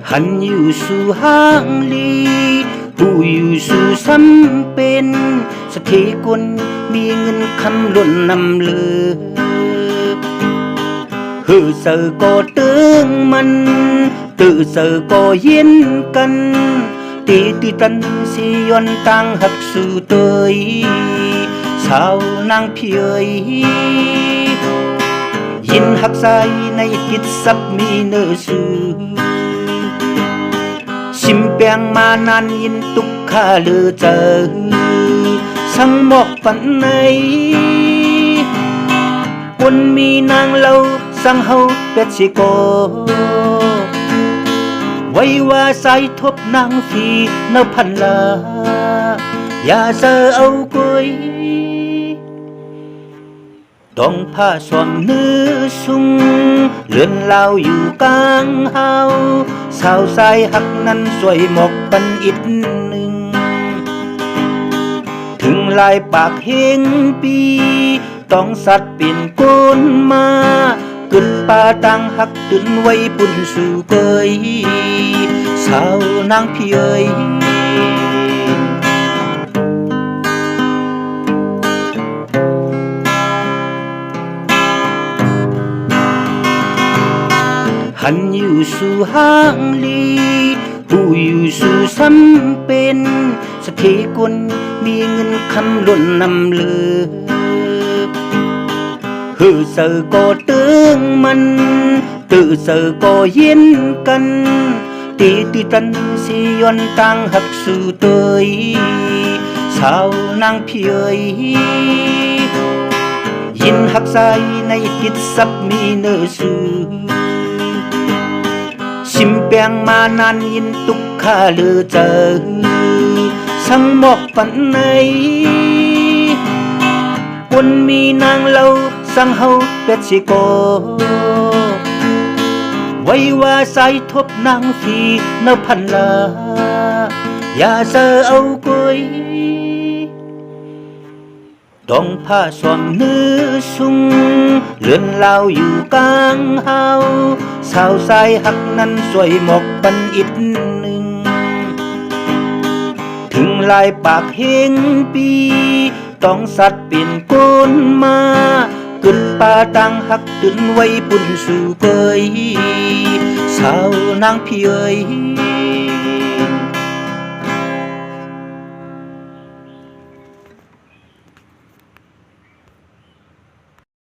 หันอยู่สู่ห้างลีผู้อยู่สู่ซ้ำเป็นสถิกุลมีเงินคำล้นนำเลือฮือเสือก็ตึงมันตื่อเสือก็เย็นกันตีตีตันสิยอนตังหักสู่เตยสาวนางเพียยยินหักใจในกิจสับมีเนื้อสื่อชิมเปียงมานานยินตุกขาเลือเจอสังหมอกปันในคนมีนางเล่าสังเฮาเป็ดสิโกไว้ว่าใส่ทบนางฟีนพันลาอย่าเจอเอากุยต้องผ้าสวมเนื้อสุงเลื่อนลาวอยู่กลางเฮาสาวสายหักนั้นสวยหมอกปันอิดหนึ่งถึงลายปากเฮงปีต้องสัตว์เป็นก้นมาขึ้นป่าตังหักตื่นไว้ปุ่นสู่เกยสาวนางพี่เอ๋ยหันอยู่สู่ห้างลีผู้อยู่สู่ซ้ำเป็นสถิกุลมีเงินคำล้นนำเลือฮือเสือก็ตึงมันตื่อเสือก็เย็นกันตีตีตันสิยอนตังหักสู่เตยสาวนางเพียยยินหักใจในกิจสับมีเนื้อสื่อชิมเปียงมานานยินตุกขาเลือเจอสังหมอกปันในคนมีนางเล่าสังเฮาเป็ดสิโกไว้ว่าใส่ทบนางฟีนพันลาอย่าเจอเอากุยต้องผ้าสวมเนื้อสุงเลื่อนลาวอยู่กลางเฮาสาวสายหักนั้นสวยหมอกปันอิดหนึ่งถึงลายปากเฮงปีต้องสัตว์เป็นก้นมาขึ้นป่าตังหักตื่นไว้ปุ่นสู่เกยสาวนางพี่เอ๋ย